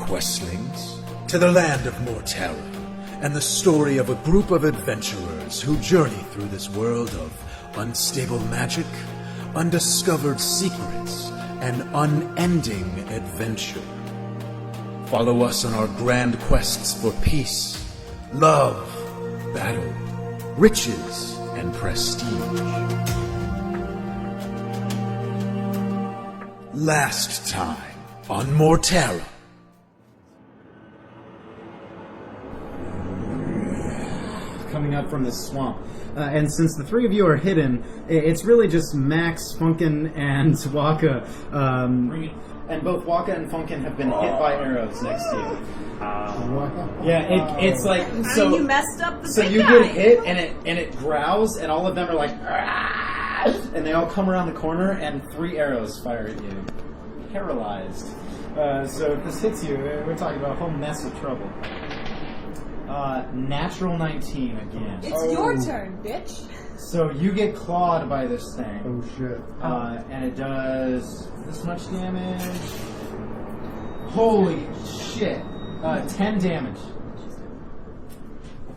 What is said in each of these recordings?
questlings, to the land of Mortera, and the story of a group of adventurers who journey through this world of unstable magic, undiscovered secrets, and unending adventure. Follow us on our grand quests for peace, love, battle, riches, and prestige. Last time on Mortera. Coming up from this swamp. And since the three of you are hidden, it's really just Max, Funkin, and Waka. And both Waka and Funkin have been hit by arrows next to you. Yeah, it's like so. You messed up the so big you guy. get hit, and it growls, and all of them are like, "Argh!" And they all come around the corner, and 3 arrows fire at you, paralyzed. So if this hits you, we're talking about a whole mess of trouble. Natural 19 again. It's your turn, bitch. So you get clawed by this thing. Oh shit. And it does this much damage. Holy shit. 10 damage.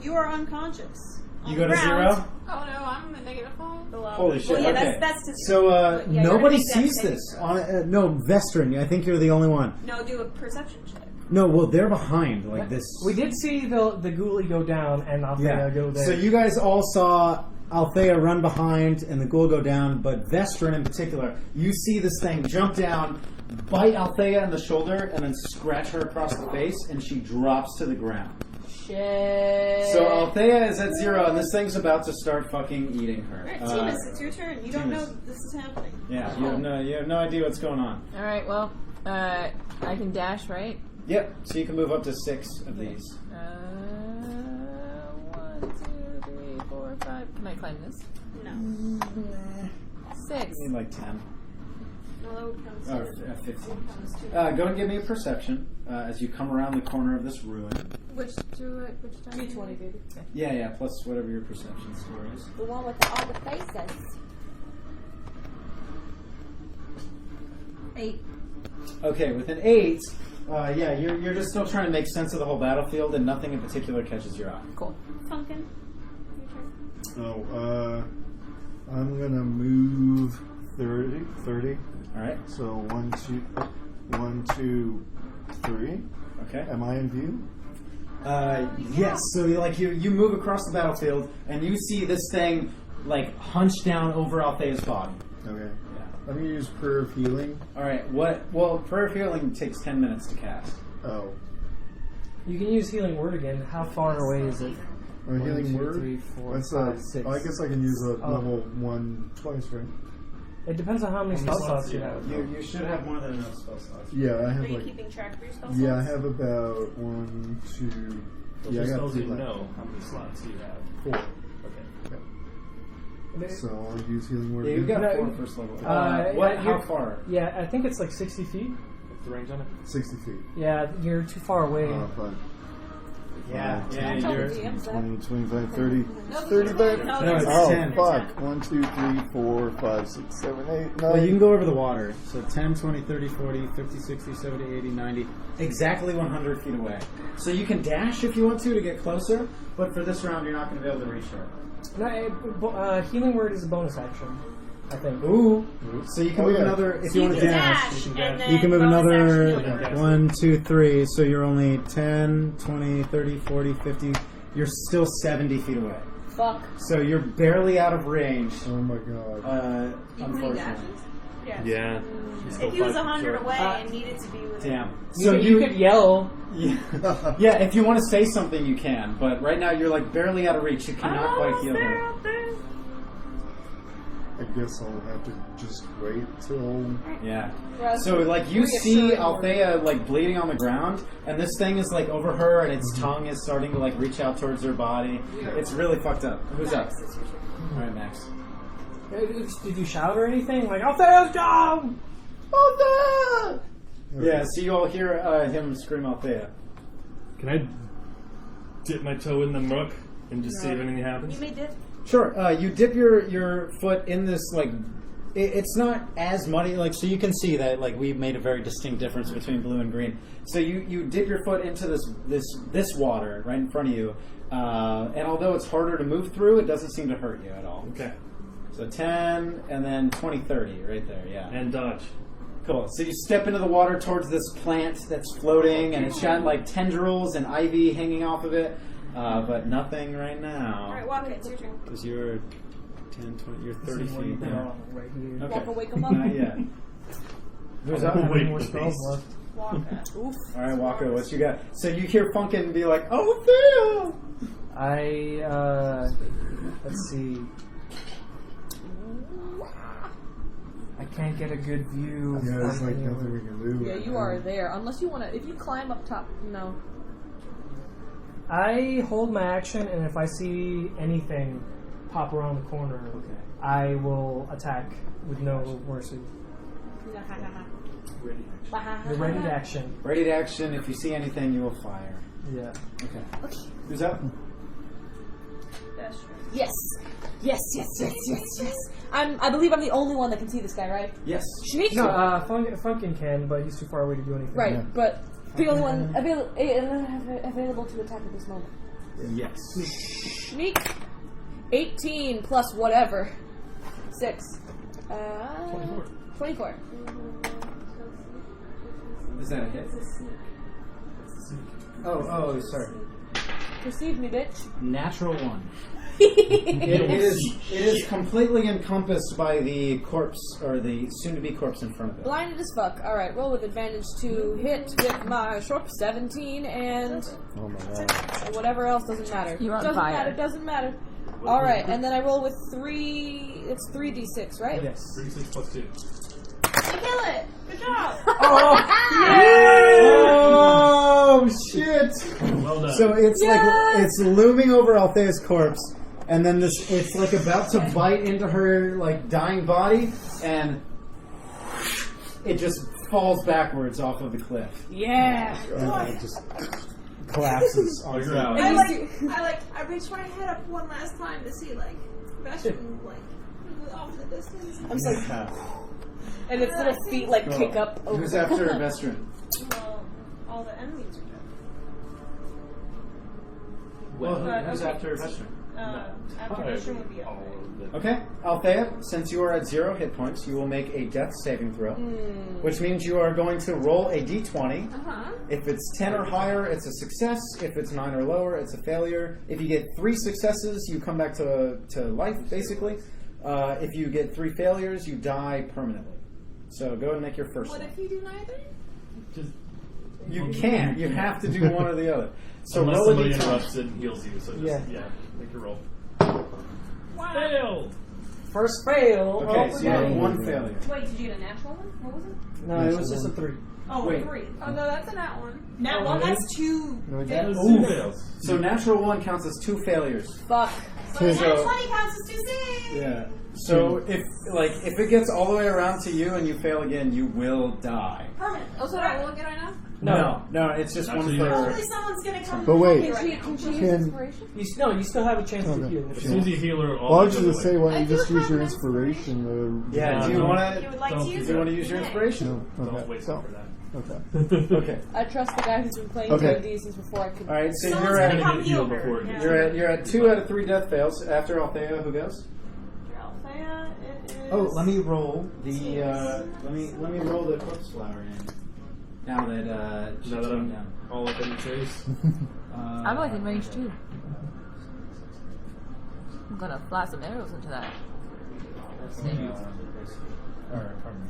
You are unconscious. You go to 0? Oh no, I'm in the negative 5. Below. Holy shit. Well, yeah, okay. that's to So yeah, nobody you're gonna sees make that this. saving No, Vestrin, I think you're the only one. No, do a perception check. No, well, they're behind, like this. We did see the ghoulie go down and Althea go there. So you guys all saw Althea run behind and the ghoul go down, but Vestrin in particular, you see this thing jump down, bite Althea in the shoulder, and then scratch her across the face, and she drops to the ground. Shit. So Althea is at 0, and this thing's about to start fucking eating her. Alright, Timus, it's your turn. You don't know Timus. this is happening. Yeah, you have no idea what's going on. Alright, well, I can dash, right? Yep, so you can move up to 6 of these. 1, 2, 3, 4, 5. Can I climb this? No. 6. You need like 10. No, that would count as Or 15. Go and give me a perception as you come around the corner of this ruin. Which time? 320, baby. Yeah, plus whatever your perception score is. The one with all the faces. 8. Okay, with an 8, you're just still trying to make sense of the whole battlefield, and nothing in particular catches your eye. Cool. Funkin. Your turn. I'm gonna move 30. All right. So 1, 2, 3. Okay. Am I in view? Yes. So you move across the battlefield, and you see this thing like hunched down over Althea's body. Okay. Yeah. I'm gonna use Prayer of Healing. All right. Well, Prayer of Healing takes 10 minutes to cast. Oh. You can use Healing Word again. How far away is it? Or Healing 2, Word? 3, 4, What's 5, 6. I guess I can use a level 1 twice, right? It depends on how many spell slots you have. You should have more than enough spell slots. Yeah, I Are have you like. keeping track of your spell Yeah, I slots? have about 1, 2. Yeah, I got 3 left. how many slots you have. 4. Okay. So I'll use Healing Word. Yeah, you've got No, 4 first level. yeah, How far? Yeah, I think it's like 60 feet. What's the range on it? 60 feet. Yeah, you're too far away. 5. Yeah, Tell the you're. DMs that. 20, 25, 30. No, 35. No, No, it's Oh, 10. fuck. 1, 2, 3, 4, 5, 6, 7, 8, 9. Well, you can go over the water. So 10, 20, 30, 40, 50, 60, 70, 80, 90. Exactly 100 feet away. So you can dash if you want to get closer, but for this round, you're not going to be able to reach her. No, Healing Word is a bonus action, I think. Ooh. So you can Oh, move yeah. another, if So you want to dash. and then You can move bonus another action, do it. 1, 2, 3. So you're only 10, 20, 30, 40, 50. You're still 70 feet away. Fuck. So you're barely out of range. Oh my god. You can Unfortunately. dashes? Yeah. Yeah. If he was 100 away and needed to be within. Damn. So you could yell. Yeah. Yeah, if you want to say something, you can. But right now, you're like barely out of reach. You cannot quite heal her. I guess I'll have to just wait till. Yeah. So like you see Althea like bleeding on the ground, and this thing is like over her, and its tongue is starting to like reach out towards her body. It's really fucked up. Who's up? All right, Max. Did you shout or anything? Like, Althea's down! Althea! Yeah. So you all hear him scream Althea. Can I dip my toe in the muck and just see if anything happens? You may dip. Sure. You dip your foot in this like It's not as muddy, like, so you can see that, like, we made a very distinct difference between blue and green. So you dip your foot into this water right in front of you, and although it's harder to move through, it doesn't seem to hurt you at all. Okay. So 10, and then 20, 30, right there, yeah. And dodge. Cool. So you step into the water towards this plant that's floating, and it's got, like, tendrils and ivy hanging off of it, but nothing right now. Alright, walk it. It's your turn. Because you're 10, 20, you're 30 feet now. Right here. Okay. Walker, wake him up. Not yet. Who's up? How many more Wait, spells please. left? Walk it. Oof. All right, Walker, what you got? So you hear Funkin' be like, "Oh, Phil!" Let's see. I can't get a good view. Yeah, there's like Anything. nothing we can do. Yeah, you are there. Unless you want to. If you climb up top, no. I hold my action, and if I see anything pop around the corner, I will attack with no mercy. The ready to action. Ready to action. If you see anything, you will fire. Yeah. Okay. Who's up? That's true. Yes. Yes. I believe I'm the only one that can see this guy, right? Yes. Shanique. No, Funkin can, but he's too far away to do anything. Right, Yeah. but the only one available to attack at this moment. Yes. Shanique. 18 plus whatever. 6. 24. Is that a hit? Oh, sorry. Perceive me, bitch. Natural 1. It is completely encompassed by the corpse, or the soon-to-be corpse in front of it. Blinded as fuck. Alright, roll with advantage to hit with my short 17 and Oh my god. whatever else doesn't matter. You're on doesn't fire. Doesn't matter. Alright, and then I roll with 3. It's 3d6, right? Yes. 36 plus 2. You kill it. Good job. Oh shit! Well done. So it's Yes! like it's looming over Althea's corpse, and then it's like about to bite into her like dying body, and it just falls backwards off of the cliff. Yeah. And it just collapses. Oh, you're out. I reached my head up one last time to see like Bastion like off in the distance. I'm just like, and its little feet like kick up over. Who's after Vestrin? Well, all the enemies are dead. Well, who's after Vestrin? After Bastion would be up. Okay, Althea, since you are at 0 hit points, you will make a death saving throw, which means you are going to roll a d20. If it's 10 or higher, it's a success. If it's 9 or lower, it's a failure. If you get 3 successes, you come back to life, basically. If you get 3 failures, you die permanently. So go ahead and make your first What one. if you do neither? You can't. You have to do one or the other. So Unless roll a somebody d20. interrupts and heals you, so just, Yeah. make your roll. Wow. Failed! First fail. Okay, so you have 1 failure. Wait, did you get a natural one? What was it? No, it was just a 3. Oh, Wait. 3. Oh no, that's a nat one. Nat one. That's 2. No, That was that, 2 fails. So natural 1 counts as 2 failures. Fuck. So So- nat 20 counts as 2 saves. Yeah. So if it gets all the way around to you and you fail again, you will die. Permanent. Oh, so I roll again right now? No, it's just Actually, 1 Hopefully for. someone's gonna come. But wait. Can she use Can- inspiration? You still have a chance to Okay. heal. As soon as you heal her, all well, I the was just other gonna say, way. why don't you I do just use your have inspiration? Yeah. Do you no. want You to? would like Don't to do use Do you it? want to use your inspiration? No. Don't Okay. waste So, it for that. okay. Okay. I trust the guy who's been playing Okay. D&D since before I could. All right. So Someone's you're gonna at come get heal healed her. before it Yeah. gets- you're at 2 out of 3 death fails. After Althea, who goes? Althea, it is. Oh, let me roll the. Let me roll the corpse flower in. Now that she's Now that going I'm down. all up in the chase. I'm within range too. I'm gonna fly some arrows into that. Pardon me.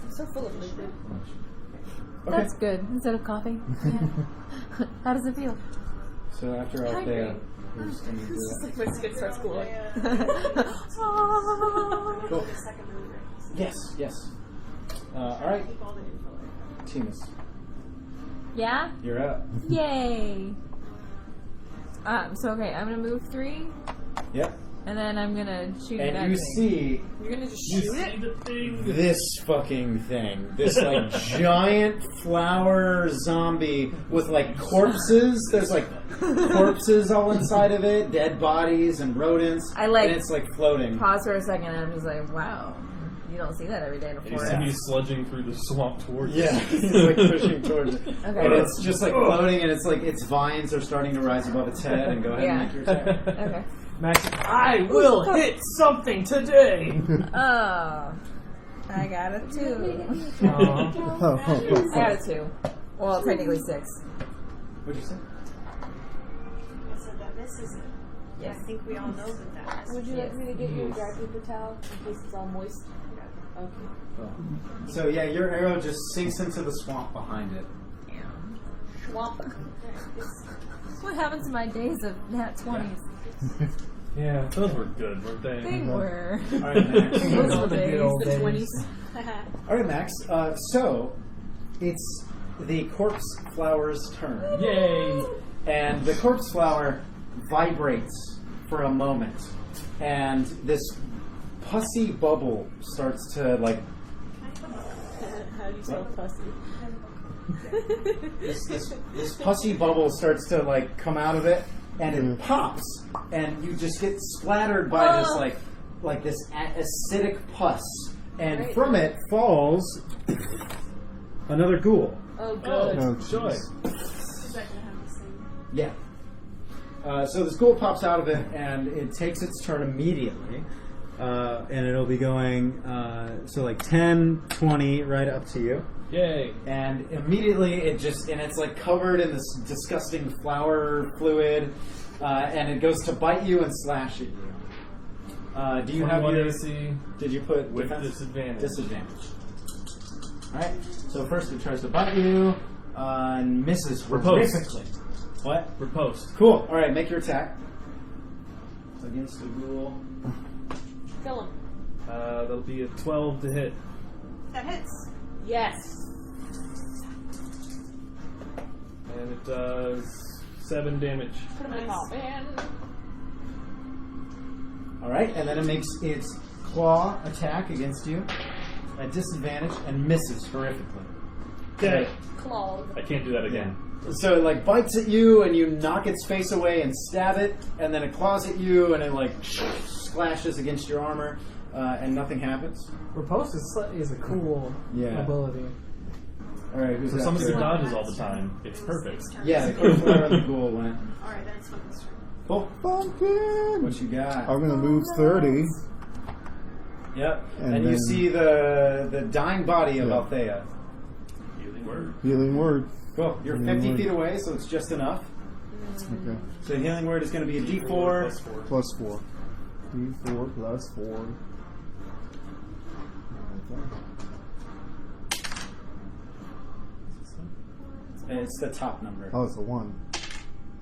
I'm so full of liquid. Okay. That's good. Instead of coffee. How does it feel? So after Althea, who's going to do that? My skin starts cooling. Cool. Yes. All right. Timus, Yeah? you're up. Yay! So okay, I'm gonna move 3. Yep. And then I'm gonna shoot it back. And you see You're gonna just shoot it? The thing. this fucking thing. This like giant flower zombie with like corpses. There's like corpses all inside of it, dead bodies and rodents. I like- and it's like floating. Pause for a second, and I'm just like, wow, you don't see that every day in a And you forest. see me sludging through the swamp towards Yeah, you. he's like pushing towards it. Okay. And it's just like floating, and it's like its vines are starting to rise above its head. And go ahead and make your attack. Okay. Max, I will hit something today. Oh, I got a 2. Aw. I got a 2. Well, technically 6. What'd you say? I said that misses it. Yes. I think we all know that misses. Would you like me to get you a dry paper towel in case it's all moist? Okay. So yeah, your arrow just sinks into the swamp behind it. Swamp. What happened to my days of nat 20s? Yeah, those were good, weren't they? They were. All right, Max. Those were the Good days. old The days. 20s. All right, Max. So it's the corpse flower's turn, Yay! and the corpse flower vibrates for a moment, and this pussy bubble starts to like. How do you spell pussy? This pussy bubble starts to like come out of it, and it pops, and you just get splattered by this like this acidic pus, and Great. from it falls another ghoul. Oh, good. Oh, Joy. Is that gonna have the same? Yeah. So this ghoul pops out of it, and it takes its turn immediately, and it'll be going so like 10, 20, right up to you. Yay! And immediately it just, and it's like covered in this disgusting flower fluid, and it goes to bite you and slash at you. Do you have 21 your, AC did you put with defense? disadvantage. Disadvantage. Alright, so first it tries to bite you, and misses Riposte. horrifically. What? Riposte. Cool, alright, make your attack. Against the ghoul. Kill him. That'll be a 12 to hit. That hits. Yes. And it does 7 damage. Put him in the mouth. And Alright, and then it makes its claw attack against you at disadvantage and misses horrifically. Okay. clawed. I can't do that again. So it like bites at you, and you knock its face away and stab it, and then it claws at you, and it like splashes against your armor, and nothing happens. Riposte is a cool Yeah. ability. All right, who's For after? someone who dodges all the time, it's perfect. Yeah, the corpse flower and the ghoul went. Alright, that's Funkin's turn. Cool. Pumpkin! What you got? I'm going to move 30. Yep. And And you then- see the dying body of Yeah. Althea. Healing word. Healing word. Cool. You're Healing 50 word. feet away, so it's just enough. Okay. So healing word is going to be a D4. Plus 4. Plus 4. D4 plus 4. And it's the top number. Oh, it's a 1.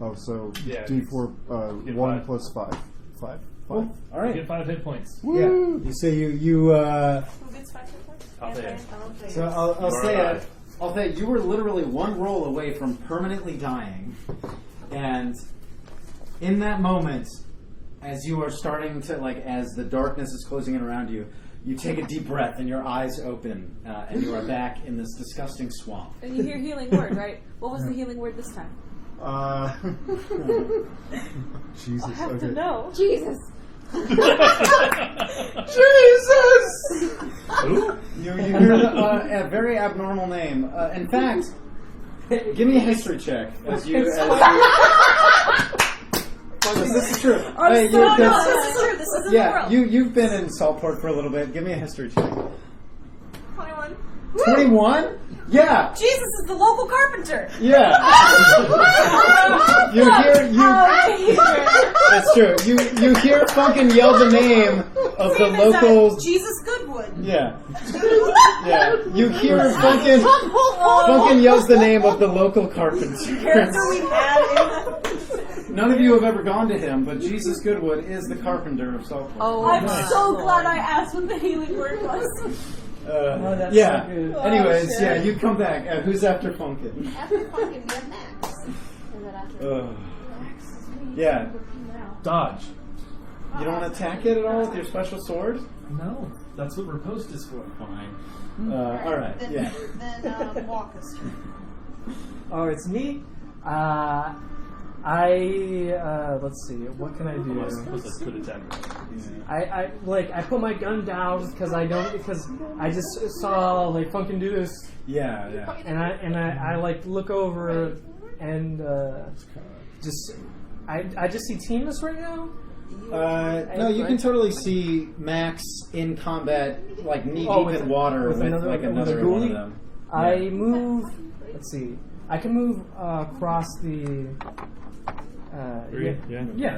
Oh, so Yeah, D4, get 1 5. plus 5. 5. Cool. All You right. get 5 hit points. Yeah. Woo! You say you Who gets 5 hit points? Althea. Althea. So I'll You are say alive. Althea, you were literally one roll away from permanently dying, and in that moment, as you are starting to as the darkness is closing in around you, you take a deep breath and your eyes open, and you are back in this disgusting swamp. And you hear healing word, right? What was the healing word this time? Jesus. I have Okay. to know. Jesus. Jesus! Ooh. You hear a very abnormal name. In fact, give me a history check as you. This is true. Hey, No, that's- this is true. This is in the yeah, world. you've been in Saltport for a little bit. Give me a history check. 21. 21? Yeah. Jesus is the local carpenter. Yeah. you hear That's true. You hear Funkin yell the name of the local. Jesus Goodwood. Yeah. Yeah. You hear Funkin yells the name of the local carpenter. Character we've had in None of you have ever gone to him, but Jesus Goodwood is the carpenter of Saltport. Oh, I'm my so Lord. glad I asked what the healing word was. that's yeah. so good. Anyways, shit. yeah, you come back. Who's after Funkin? After Funkin, we have Max. Is that after? Yeah. Dodge. You don't attack it at all with your special sword? No, that's what riposte is for. Fine. All right. Then walk us. Oh, it's me. Let's see. What can I do? I suppose that's good attack. I put my gun down because I just saw like Funkin' do this. Yeah. And I like look over and I just see Timus right now. No, you can totally see Max in combat, like knee deep in water with another one of them. I move. Let's see. I can move across the. Yeah,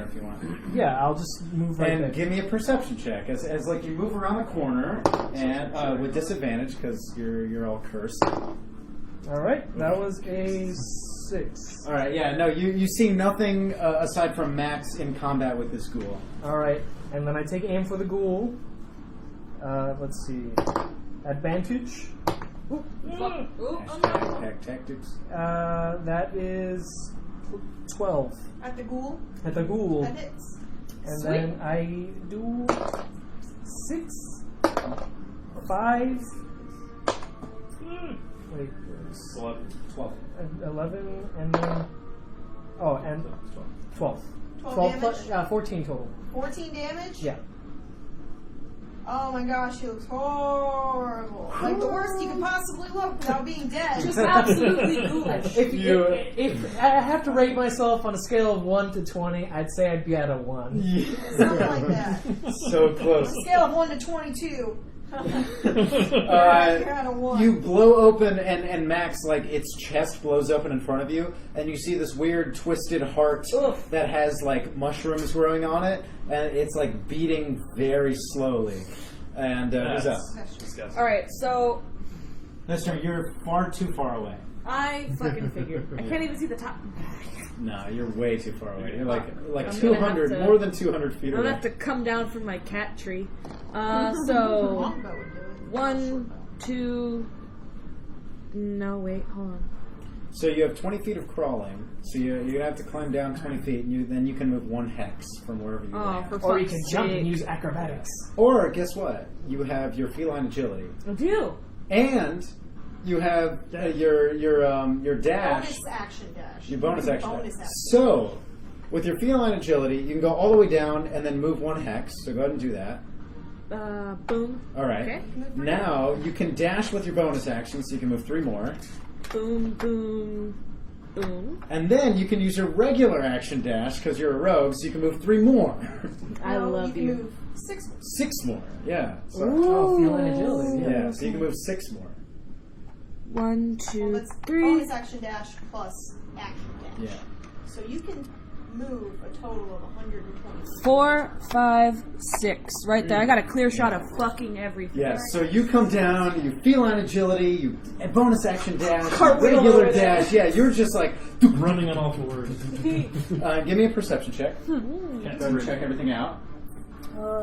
if you want. Yeah, I'll just move right And there. give me a perception check as like you move around the corner and with disadvantage because you're all cursed. All right, that was a 6. All right, yeah, no, you see nothing aside from Max in combat with this ghoul. All right, and then I take aim for the ghoul. Let's see, advantage. Hashtag tactics. That is 12 At the ghoul? at the ghoul, That hits. and Sweet. then I do 6, 5. Wait, 12. 11, and then and 12. 12 plus, damage? 14 total. 14 damage? Yeah. Oh my gosh, he looks horrible. Like the worst you could possibly look without being dead. Just absolutely ghoulish. If I have to rate myself on a scale of 1 to 20, I'd say I'd be at a 1. Something like that. So close. On a scale of 1 to 22. You're at a 1. You blow open and Max, like its chest blows open in front of you, and you see this weird twisted heart that has like mushrooms growing on it, and it's like beating very slowly. And who's up? All right, so Mister, you're far too far away. I fucking figured. I can't even see the top. No, you're way too far away. You're like I'm gonna 200, have to- more than 200 feet I'm away. gonna have to come down from my cat tree. So Longbow would do it. 1, 2. No, wait, hold on. So you have 20 feet of crawling. So you have to climb down 20 feet, and then you can move 1 hex from wherever you Oh, land. for Or you fuck's can jump sake. and use acrobatics. Or guess what? You have your feline agility, I do. and you have your dash, Bonus action dash. your bonus action. Bonus dash. action. So with your feline agility, you can go all the way down and then move 1 hex. So go ahead and do that. Boom. All right. Okay. Now you can dash with your bonus action, so you can move 3 more. Boom, boom, boom. And then you can use your regular action dash because you're a rogue, so you can move 3 more. I love you. you. Can move 6 more. 6 more. Yeah. So, Oh, feline agility. yeah. So you can move 6 more. 1, 2, Well, that's 3. bonus action dash plus action dash. Yeah. So you can move a total of 120. 4, 5, 6. Right there. I got a clear shot of fucking everything. Yeah, so you come down, you feline agility, you bonus action dash, Cartwheel regular over there. dash. Yeah, you're just like, Running on all fours. give me a perception check. Go Can't ahead and see. check everything out.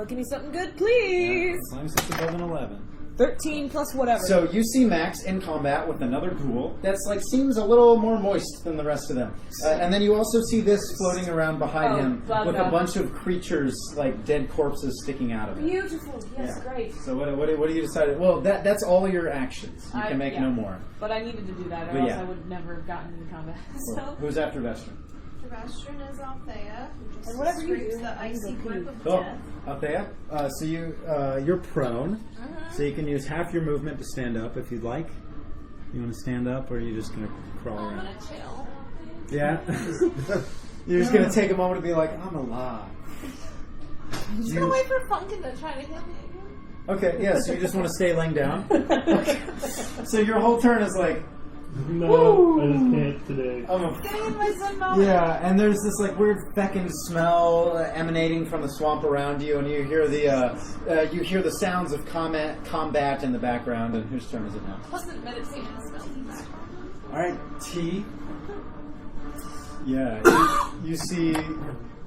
Give me something good, please. As long as it's above an 11. 13 plus whatever. So you see Max in combat with another ghoul that's like seems a little more moist than the rest of them. And then you also see this floating around behind him bugger. with a bunch of creatures like dead corpses sticking out of it. Beautiful. Yes, Yeah. great. So what do you decide? Well, that's all your actions. You can make yeah. no more. But I needed to do that, or But else yeah. I would never have gotten into combat. Cool. So, Who's after Vestron? Sebastian is Althea, who just And whatever you scrapes do, the I'm icy gonna grip pee. of Cool. death. Althea? So you're prone, so you can use half your movement to stand up if you'd like. You want to stand up, or are you just gonna crawl I'm around? gonna chill. Yeah. You're just gonna take a moment to be like, I'm alive. I'm just gonna wait for Funkin to try to hit me again. Okay, yeah, so you just want to stay laying down? Okay. So your whole turn is like, No, I just can't today. Getting in my zen moment. yeah, and there's this like weird fecking smell emanating from the swamp around you, and you hear the sounds of combat in the background. And whose turn is it now? Pleasant meditation smells back. All right, T. Yeah, you see.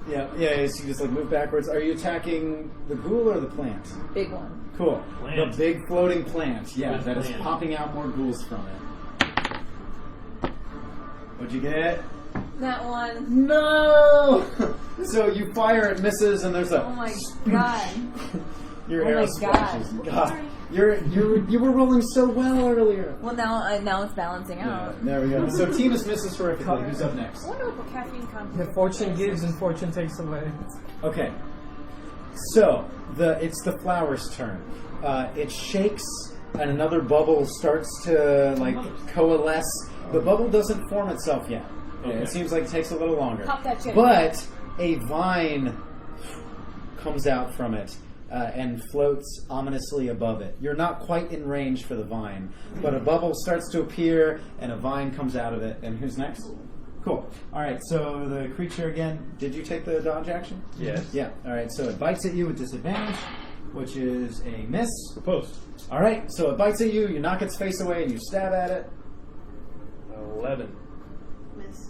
Yeah. So you just like move backwards. Are you attacking the ghoul or the plant? big one. Cool. Plant. The big floating plant. Yeah, Good that is plant. popping out more ghouls from it. What'd you get? That one. No! So you fire, it misses, and there's a... Oh my god. Your Oh arrow my splashes. God. You were rolling so well earlier. Well, now it's balancing out. Yeah, there we go. So Timus misses horrifically. Who's up next? I wonder what the caffeine content. The fortune gives and fortune takes away. Okay. So it's the flower's turn. It shakes, and another bubble starts to coalesce. The bubble doesn't form itself yet. Okay. It seems like it takes a little longer. Pop that shit. But a vine comes out from it and floats ominously above it. You're not quite in range for the vine, but a bubble starts to appear, and a vine comes out of it. And who's next? Cool. All right, so the creature again, did you take the dodge action? Yes. Yeah. All right, so it bites at you with disadvantage, which is a miss. Post. All right, so it bites at you, you knock its face away, and you stab at it. 11. Miss.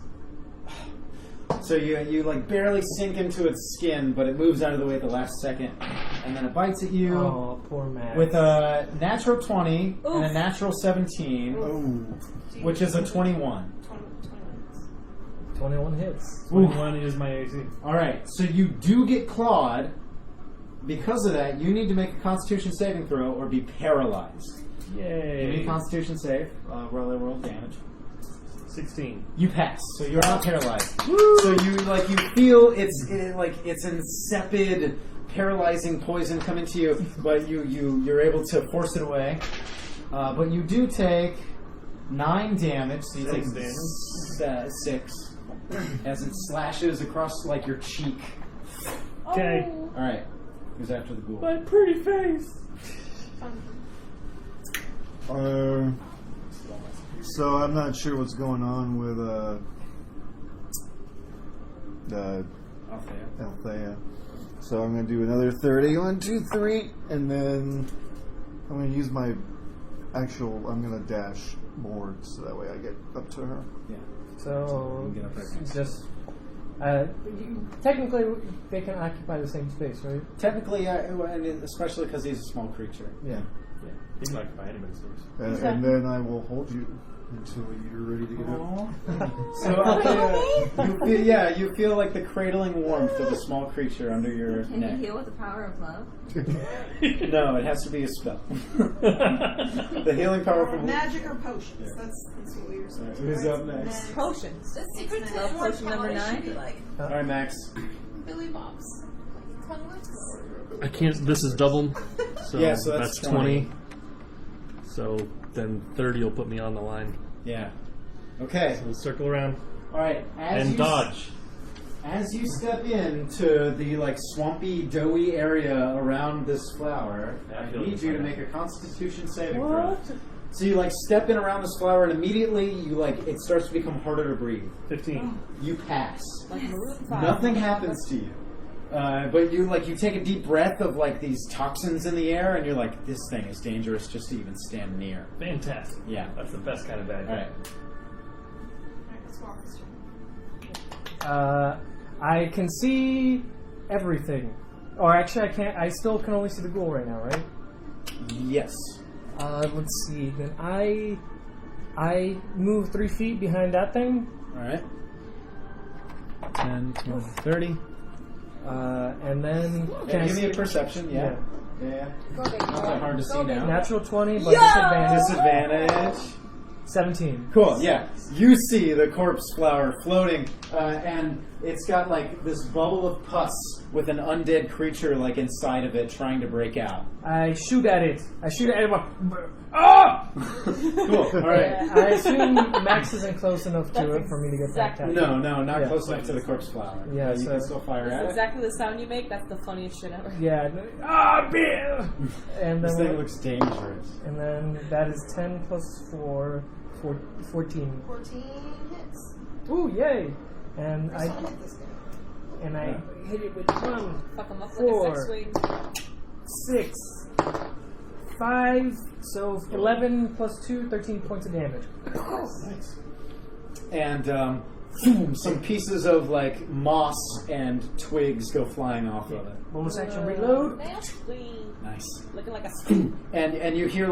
So you barely sink into its skin, but it moves out of the way at the last second. And then it bites at you Oh, poor man. with a natural 20 and a Oof. natural 17, which is a 21. 21 hits. 21 is my AC. All right, so you do get clawed. Because of that, you need to make a Constitution saving throw or be paralyzed. Give me a Yay. Constitution save. Roll damage. 16. You pass, so you're not paralyzed. So you feel it's insipid, paralyzing poison come into you, but you're able to force it away. But you do take 9 damage. So you take 6 as it slashes across your cheek. Okay. All right, who's after the ghoul? My pretty face. So I'm not sure what's going on with Althea. So I'm going to do another 30. 1, 2, 3, and then I'm going to use my actual. I'm going to dash more so that way I get up to her. Yeah. So, You can get up there. just... technically, they can occupy the same space, right? Technically, and especially because he's a small creature. Yeah. You can occupy anybody's space. And then I will hold you until you're ready to get up. So you feel like the cradling warmth of a small creature under your Can neck. you heal with the power of love? No, it has to be a spell. The healing power from Magic or potions. That's what we were saying. Who's up next? Potions. The secret to Love the potion number 9. Like All right, Max. Billy Bob's. I can't. This is double. So, Yeah, so that's 20. So then 30 will put me on the line. Yeah. Okay. So we'll circle around All right. and dodge. As you step into the swampy, doughy area around this flower, Yeah, I I feel need this you to right make a Constitution saving throw. So you step in around this flower, and immediately you it starts to become harder to breathe. 15. You pass. Like Maroon 5. Nothing happens to you. But you take a deep breath of these toxins in the air, and you're like, this thing is dangerous just to even stand near. Fantastic. Yeah. That's the best kind of bad All guy. right. Let's walk this turn. I can see everything. Or actually, I can't. I still can only see the ghoul right now, right? Yes. Let's see. Then I move 3 feet behind that thing. All right. 10, 20, 30. And then Can I give me see a perception? Yeah. Yeah. Go big Not that hard to see now. natural 20, but disadvantage. Disadvantage. 17. Cool, yeah. You see the corpse flower floating, and it's got this bubble of pus with an undead creature inside of it trying to break out. I shoot at it. Ah! Cool, alright. I assume Max isn't close enough to it for me to get back at it. No, not Yeah. close enough to the corpse flower. Yeah, You so- can still fire at That's it. exactly the sound you make. That's the funniest shit ever. Yeah. Bill! And This then thing looks dangerous. and then that is 10 plus 4, 14. 14 hits. Ooh, yay! And I'll hit this guy. I hit it with 1, Fuck them up like a 4, sex swing. 6, 5, so 11 plus 2, 13 points of damage. Nice. And some pieces of moss and twigs go flying off of it. Bonus action reload. Nasty. Nice. Looking like a And you hear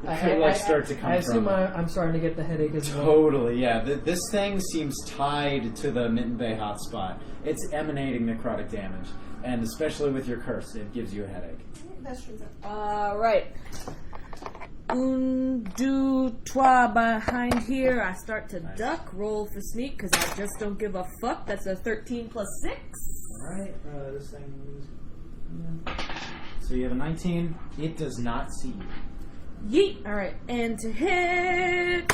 could like start to come I assume from. I'm starting to get the headache as well. Totally, yeah. This thing seems tied to the Mitten Bay hotspot. It's emanating necrotic damage, and especially with your curse, it gives you a headache. Right. Un, deux, trois behind here. I start to duck, roll for sneak because I just don't give a fuck. That's a 13 plus 6. Alright, this thing. So you have a 19. It does not see you. Yeet. Alright, and to hit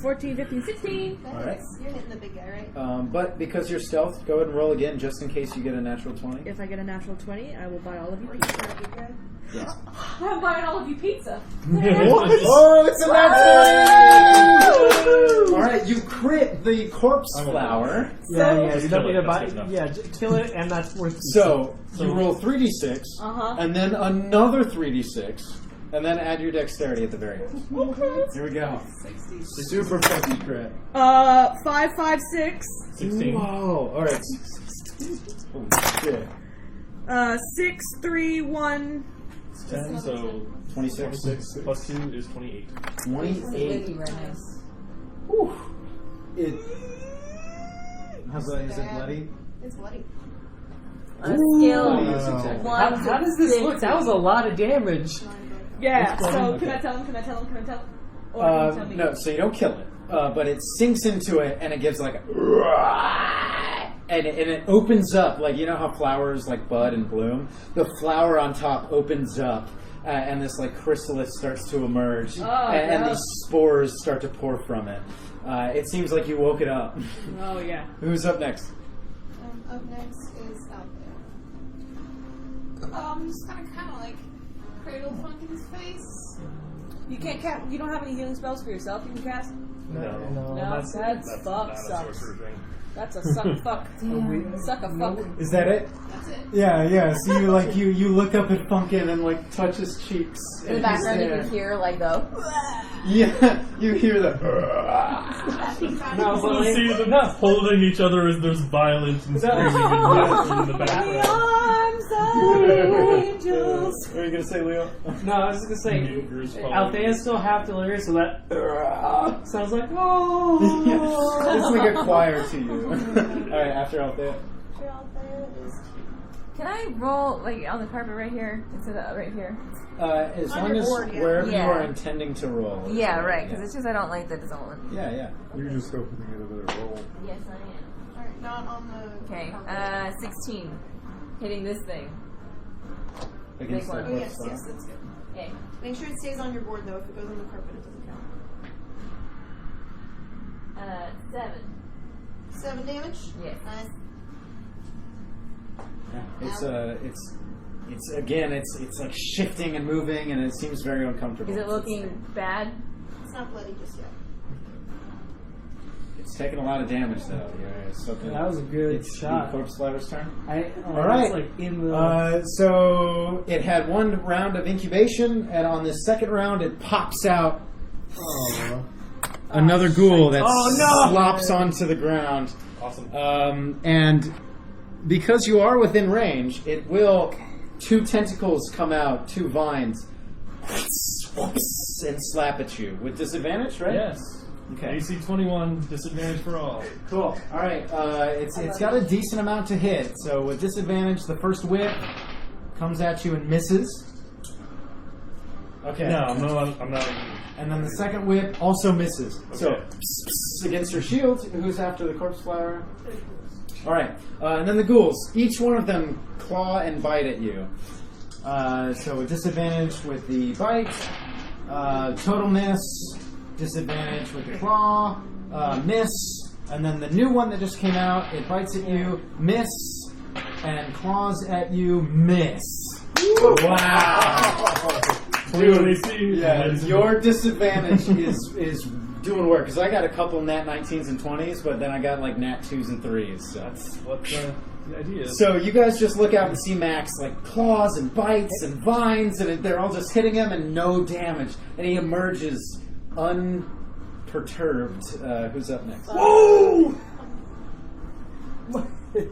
14, 15, 16. Alright. You're hitting the big guy, right? But because you're stealth, go ahead and roll again just in case you get a natural 20. If I get a natural 20, I will buy all of you pizza. Yes. I'm buying all of you pizza. Oh, it's a natural! Alright, you crit the corpse flower. Yeah, you don't kill need it, to buy. that's good enough. Yeah, kill it, and that's worth. So you roll 3d6, Uh-huh. and then another 3d6, and then add your dexterity at the very end. Here we go. 60. Super fucking crit. 5, 5, 6. 16. Whoa! Alright. Holy shit. 6, 3, 1. 10, so 26. 6 plus 2 is 28. 28. Whew. It. How's that? Is it bloody? It's bloody. On a scale Bloody is of exactly. 1 How does this look? That was a lot of damage. Yeah, so Okay. can I tell him? Can I tell him? Can I tell him? Or can you tell me? No, so you don't kill it, but it sinks into it and it gives like a. And it opens up, like, you know how flowers like bud and bloom? The flower on top opens up, and this like chrysalis starts to emerge, and these spores start to pour from it. It seems like you woke it up. Oh, yeah. Who's up next? Up next is out there. I'm just kind of like cradle Funkin's face. You can't cast. You don't have any healing spells for yourself. You can cast. No, No, that's that's fuck Not a sucks. sorcerer thing. That's a suck fuck. Suck a fuck. Is that it? That's it. Yeah. So you like you look up at Funkin and like touch his cheeks. in the background, you can hear like the. Yeah, you hear the. No, but You see them holding each other as there's violence and screaming and in the background. Arms of angels. What are you gonna say, Leo? no, I was just gonna say, Maneuvers following. Althea's still half delirious, so that sounds like oh. It's like a choir to you. Alright, after Althea. Out there is Can I roll like on the carpet right here instead of right here? As On long your as board, yeah. wherever you Yeah. are intending to roll. Yeah, right. Because it's just I don't like the zone. Yeah. You're just hoping to get a better roll. Yes, I am. alright, not on the. Okay. on the- 16. Hitting this thing. Against Big one. that Oh, corpse yes, flower. yes, that's good. Okay. Make sure it stays on your board though. If it goes on the carpet, it doesn't count. 7. 7 damage? Yes. Nice. Yeah. It's again, it's like shifting and moving, and it seems very uncomfortable. Is it looking bad? It's not bloody just yet. It's taking a lot of damage though. Yeah, it's something. That was a good it's shot. The corpse flower's turn. All right. Like in the. So it had one round of incubation, and on this second round, it pops out another ghoul that slops onto the ground. Awesome. And because you are within range, it will. 2 tentacles come out, 2 vines, and slap at you with disadvantage, right? Yes. Okay. AC 21, disadvantage for all. Cool. All right. It's got a decent amount to hit. So with disadvantage, the first whip comes at you and misses. Okay. No, I'm not. And then the second whip also misses. So Okay. against your shield, who's after the corpse flower? All right. And then the ghouls. Each one of them claw and bite at you. So with disadvantage with the bite, total miss. Disadvantage with the claw, miss, and then the new one that just came out, it bites at you, miss, and claws at you, miss. Wow! Clearly see. Yeah, your disadvantage is doing work, because I got a couple nat 19s and 20s, but then I got like nat 2s and 3s. So. That's what the idea is. So you guys just look out and see Max like claws and bites and vines, and they're all just hitting him and no damage, and he emerges unperturbed. Who's up next? Whoa! Okay.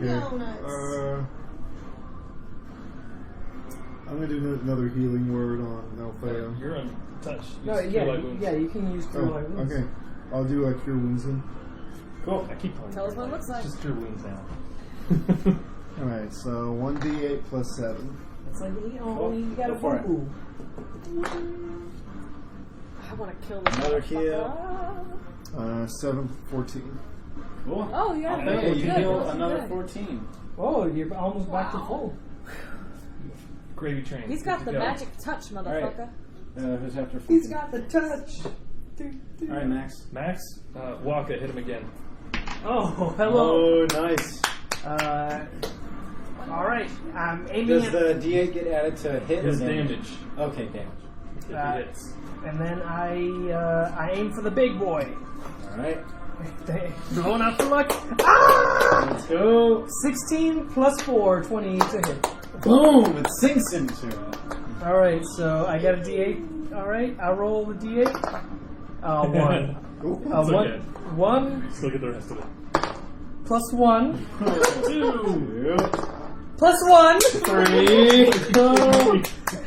Donuts. I'm gonna do another healing word on Althea. You're on touch. No, yeah, you can use Cure Light Wounds. Okay. I'll do a Cure Wounds then. Cool. I keep calling Tell us what it looks like. Just your wounds now. Alright, so 1d8 plus 7. It's like, you got go a for it. boo. I want to kill this Another motherfucker. 7, 14. Cool. Oh, yeah. Althea, good, you good, heal good. another 14. Oh, you're almost back to Wow. full. Gravy train. He's got the Good to go. magic touch, motherfucker. Who's after 14? He's got the touch. Alright, Max. Max, Waka, hit him again. Oh, hello. Oh, nice. All right, I'm aiming Does at, the D8 get added to hit His or damage. Okay, damage. If he Uh, hits. and then I aim for the big boy. Alright. Going out for luck. Ah! Let's go. 16 plus 4, 20 to hit. Boom! It sinks into it. All right, so I got a D8. All right, I'll roll the D8. 1. It's okay. 1 Just look at the rest of it. plus 1 2. plus 1 3.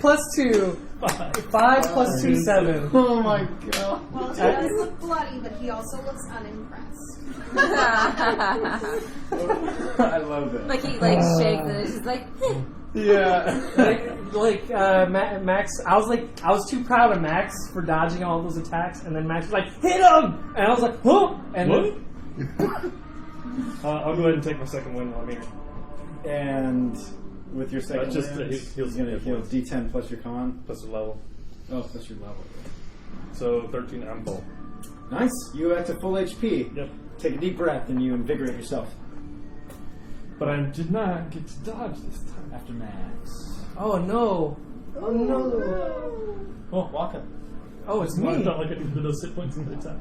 plus 2. 5 plus 2, 7. Oh my god. Well, he does look bloody, but he also looks unimpressed. I love it. Like he shakes and it's just like. Yeah. Max, I was too proud of Max for dodging all those attacks, and then Max was like, hit him! And I was like, huh? And What? I'll go ahead and take my second win while I'm here. And with your second Just win, heals he's going to hit heal points. D10 plus your con. Plus the level. Oh, plus your level. So 13, I'm full. Nice. You are at to full HP. Yep. Take a deep breath and you invigorate yourself. But I did not get to dodge this time. After Max. oh no. Oh no. Oh, Waka. Oh, it's I me. felt like I needed those hit points in the attack.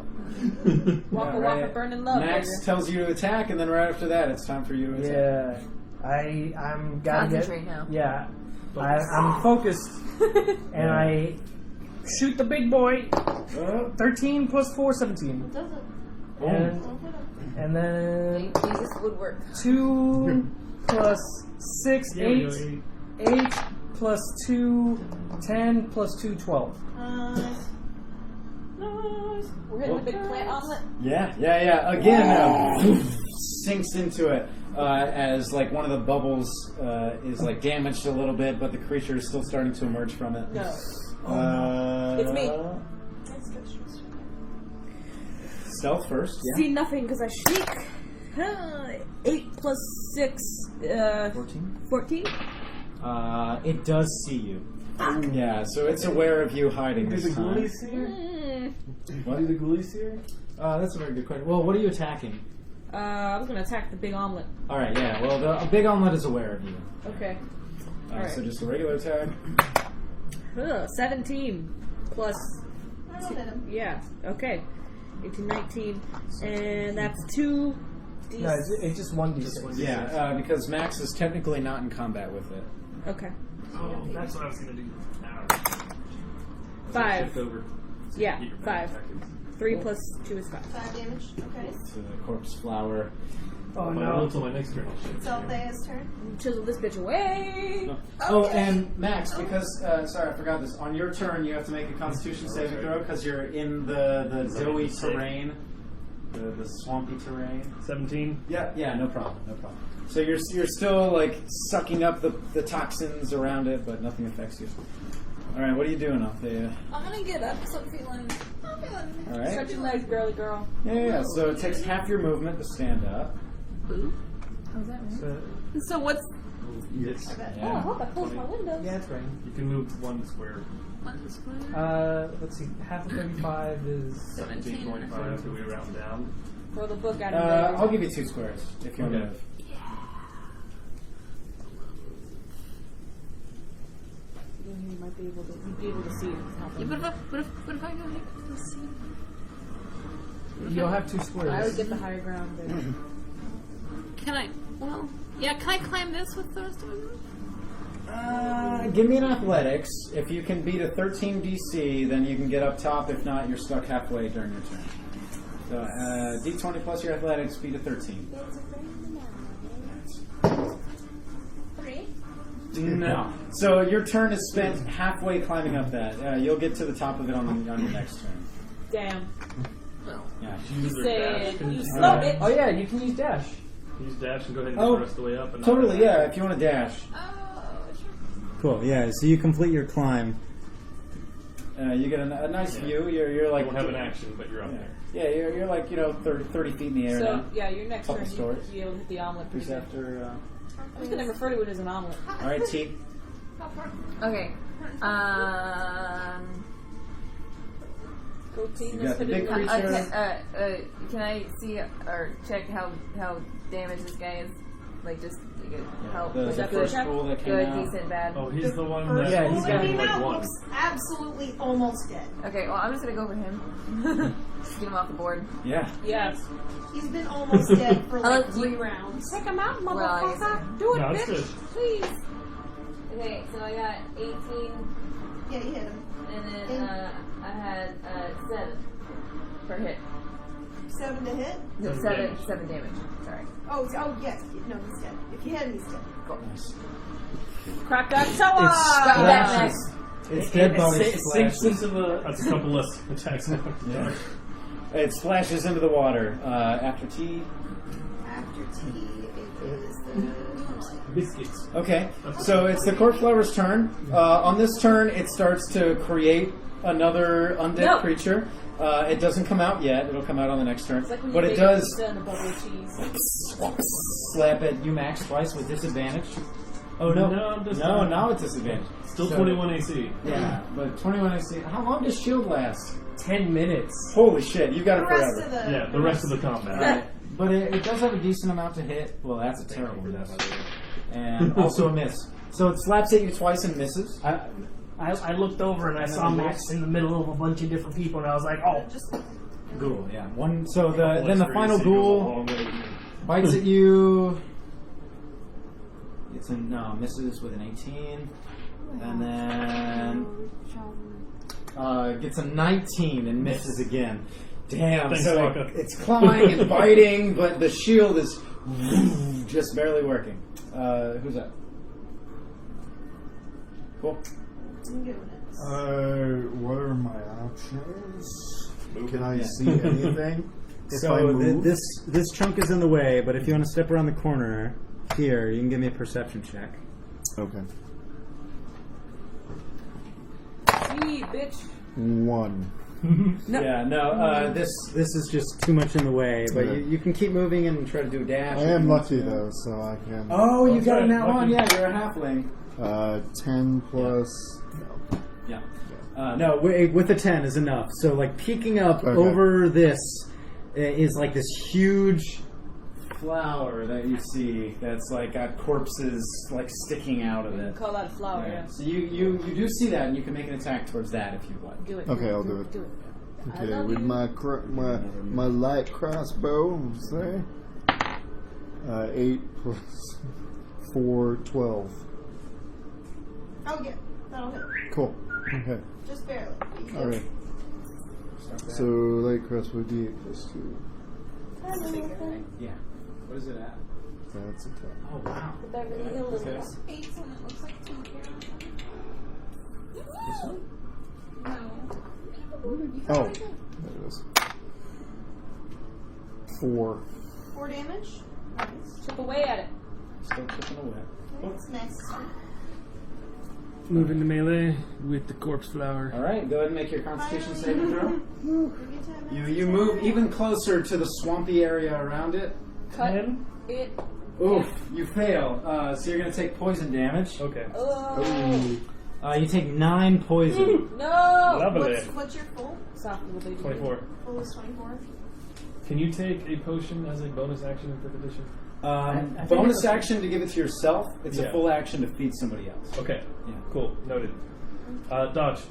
Waka Yeah, waka burning love. Max baby. tells you to attack, and then right after that, it's time for you to attack. Yeah. I'm gotta Concentrate get, now. Yeah. I'm focused, and I shoot the big boy. 13 plus 4, 17. And then Jesus would work. 2 plus 6, 8. 8 plus 2, 10 plus 2, 12. Nice. We're hitting the big plant omelet. Yeah. Again, sinks into it as like one of the bubbles is like damaged a little bit, but the creature is still starting to emerge from it. No. It's me. Stealth first. Yeah. See nothing because I shriek. 8 plus 6, 14. 14. It does see you. Yeah, so it's aware of you hiding this time. What? Do the ghoulies here? That's a very good question. Well, what are you attacking? I'm gonna attack the big omelet. All right, yeah. Well, the big omelet is aware of you. Okay. Alright. So just a regular attack. 17 plus. That'll hit him. Yeah. Okay. 18, 19, and that's 2. No, it's just 1d6. Yeah, because Max is technically not in combat with it. Okay. Oh, that's what I was going to do. 5. Shift over. Yeah, Get your 5. attack. 3 plus 2 is 5. 5 damage. Okay. To the corpse flower. Oh Well, no. until my next turn. I'll shift. It's Althea's turn. Chisel this bitch away. Oh, and Max, because sorry, I forgot this. On your turn, you have to make a Constitution saving throw because you're in the doughy terrain, the swampy terrain. 17. Yeah, no problem. So you're still like sucking up the toxins around it, but nothing affects you. All right, what are you doing, Althea? I'm gonna get up because I'm feeling. All right. Stretch your legs, girly girl. Yeah. So it takes half your movement to stand up. How's that mean? So what's? Yes. Oh, I Yeah. hope I closed my windows. Yeah, that's right. You can move 1 square. Let's see. Half of 35 is 17.5. Do we round down? Throw the book out of there. I'll give you 2 squares if you want to Okay. move. You might be able to. You'd be able to see it. Yeah, but what if I go here? Let's see. You'll have 2 squares. I would get the higher ground there. Can I? Well, yeah. Can I climb this with the rest of my Give me an athletics. If you can beat a 13 DC, then you can get up top. If not, you're stuck halfway during your turn. So D20 plus your athletics, beat a 13. 3. No. So your turn is spent halfway climbing up that. You'll get to the top of it on your next turn. Damn. Yeah. You said you slow it. Oh yeah, you can use dash. Use dash and go ahead and get the rest of the way up. And Totally, yeah, if you want to dash. Cool, yeah, so you complete your climb. You get a nice view. You're like... You don't have an action, but you're up there. Yeah, you're like, 30 feet in the air So, now. yeah, your next Couple turn, stories. you'll be able to hit the omelet. Just after... I'm just going to refer to it as an omelet. Alright, T. Okay. Go team, You let's got the put it big in creature. Can I see or check how damaged this guy is? Like just to get help. The Was that first good? pool that came Good, out. decent, bad. Oh, he's the one First that... he's one got that came like out one. looks absolutely almost dead. Okay, well I'm just gonna go for him. Just get him off the board. Yeah. Yes. He's been almost dead for like you- 3 rounds. Take him out, Well, I guess motherfucker. Do it, No, it's bitch. good. Please. Okay, so I got 18, Yeah, you hit him. and then I had 7 per hit. 7 to hit. No, 7 damage. Sorry. Oh, yes. No, he's dead. If you hit him, he's dead. Krakatoa! Batman. It's dead body It sinks splashes. into the... That's a couple less attacks. Yeah. It splashes into the water. After T. After T, it is the... Biscuits. Okay, so it's the corpse flower's turn. On this turn, it starts to create another undead No. creature. It doesn't come out yet. It'll come out on the next turn. It's like when But you it bake does pizza and the bubbly cheese. slap at you max twice with disadvantage. Oh no. No, now it's disadvantage. Still So- 21 AC. Yeah, but 21 AC. How long does shield last? 10 minutes. Holy shit, you've got The it rest forever. of the... Yeah, the rest of the combat. Alright, but it does have a decent amount to hit. Well, that's a terrible miss. And also a miss. So it slaps at you twice and misses. I looked over and I saw Max in the middle of a bunch of different people, and I was like, oh. Ghoul, yeah. One. So then the final ghoul bites at you. It's misses with an 18, and then gets a 19 and misses again. Damn. Thanks, so Waka. it's clawing and biting, but the shield is just barely working. Who's that? Cool. I'm doing it. What are my options? Can I Yeah. see anything? If I So move? this chunk is in the way, but if you want to step around the corner here, you can give me a perception check. Okay. Gee, bitch. 1. This is just too much in the way, but Okay. you can keep moving and try to do a dash. I am lucky though, so I can. Oh, you got right, a nat one. lucky. Yeah, you're a halfling. 10 plus. Yeah. No, with a 10 is enough. So, like, peeking up Okay. over this is like this huge flower that you see that's like got corpses like sticking out of it. Call that a flower, yeah. So you do see that, and you can make an attack towards that if you'd like. Do it. Okay, I'll do it. Do it. I Okay, love with you. my light crossbow, say 8 plus 4, 12. Oh, yeah. That'll hit. Cool. Okay. Just barely. You can All right. So light crossbow D8 plus 2. Yeah. What is it at? That's a 10. Oh wow. The Beverly Hills. Okay. 8, and it looks like 2 here. This one? No. Oh, there it is. 4. 4 damage. Nice. Chip away at it. Still chipping away. What's next? Move into melee with the corpse flower. All right, go ahead and make your Constitution saving throw. You get to have You move even closer to the swampy area around it. Cut it. Oof, you fail. So you're going to take poison damage. Okay. Oh. You take 9 poison. No. Lovely. What's your full? Soft little baby. 24. Full is 24. Can you take a potion as a bonus action in 5th edition? think Bonus it's action to give it to yourself. It's a Yeah. full action to feed somebody else. Okay. Yeah. Cool. Noted. Dodge.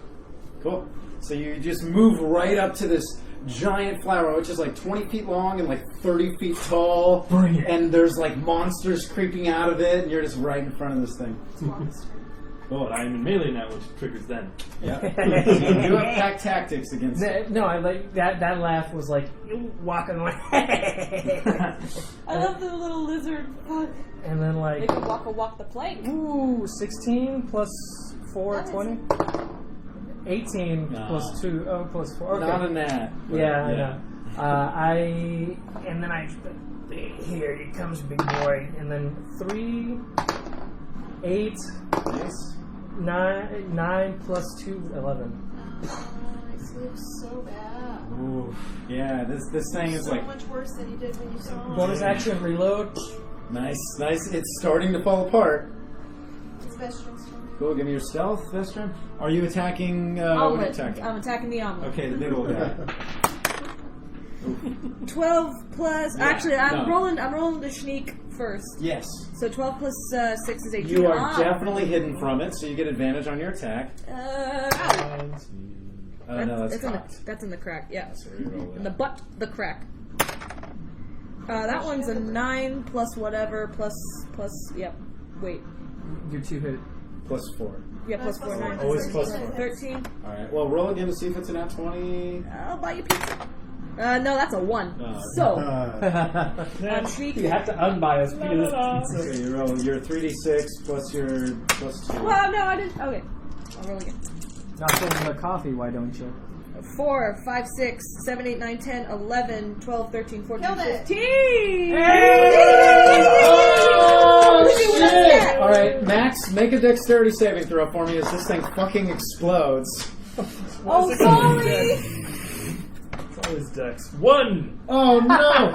Cool. So you just move right up to this giant flower, which is like 20 feet long and like 30 feet tall. Bring it. And there's like monsters creeping out of it, and you're just right in front of this thing. It's monster. Oh, and I'm in melee now, which triggers then. Yeah. You have pack tactics against it. No, I like that. That laugh was like you walking away. I love the little lizard. Fuck. And then like, They could walk the plank. ooh, 16 plus 4, 20. 18 plus 2, oh, plus 4. Okay. Not a nat. Yeah, I know. And then here he comes, big boy. And then 3, 8, Nice. 9 plus 2, 11. I sleep so bad. Ooh. Yeah, this thing is So like much worse than you did when you saw him. Bonus action, reload. nice. It's starting to fall apart. It's Vestron's turn. Cool. Give me your stealth, Vestron. Are you attacking? What are you Omelet. attacking? I'm attacking the omelet. Okay, the big old guy. 12 plus. Yeah, Actually, I'm no. rolling the sneak first. Yes. So 12 plus 6 is 18. You are Ah. definitely hidden from it, so you get advantage on your attack. No, that's cocked. That's in the crack. Yeah. So reroll In that. the butt, the crack. That one's a 9 plus whatever plus. Yep. Wait. You're 2 hit. Plus 4. Yeah, plus 4, 9. Always plus 4. 13. All right. Well, roll again to see if it's an at 20. I'll buy you pizza. No, that's a 1. Oh, So, sneak. You have to unbias because So you roll your 3d6 plus your plus 2. Well, no, I didn't. Okay. I'll roll again. not filling the coffee. Why don't you? 4, 5, 6, 7, 8, 9, 10, 11, 12, 13, 14, Killed it. 15! Oh, shit! All right, Max, make a dexterity saving throw for me as this thing fucking explodes. Oh, sorry! It's always Dex. 1! Oh no! All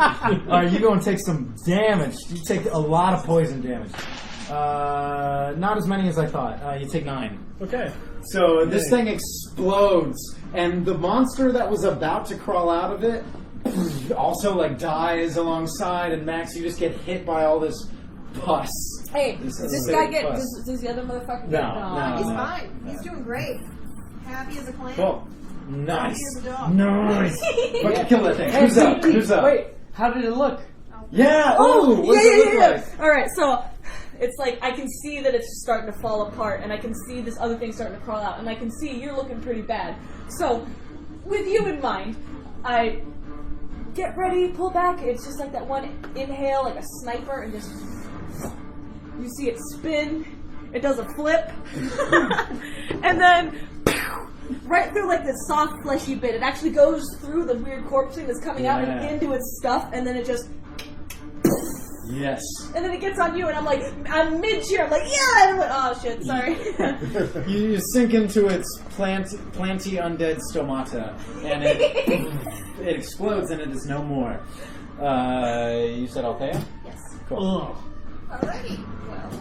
right, you're going to take some damage. You take a lot of poison damage. Not as many as I thought. You take 9. Okay. So this thing explodes, and the monster that was about to crawl out of it also like dies alongside. And Max, you just get hit by all this pus. Hey, This does this acidic guy get. pus. Does the other motherfucker No, get. no. He's fine. He's doing great. Happy as a clam. Cool. Nice. Happy as a dog. Nice. Fucking kill that thing. Who's up? Who's up? Wait, how did it look? Yeah. Oh, what does it look like? Alright, so it's like I can see that it's starting to fall apart, and I can see this other thing starting to crawl out, and I can see you're looking pretty bad. So, with you in mind, I get ready, pull back. It's just like that one inhale, like a sniper, and just you see it spin. It does a flip, and then right through like this soft, fleshy bit. It actually goes through the weird corpse thing that's coming out and into its stuff, and then it just. Yes. And then it gets on you, and I'm mid-cheer. I'm like, yeah! And I went, oh shit, sorry. You sink into its planty undead stomata, and it explodes, and it is no more. You said Althea? Yes. Cool. Alrighty. Well,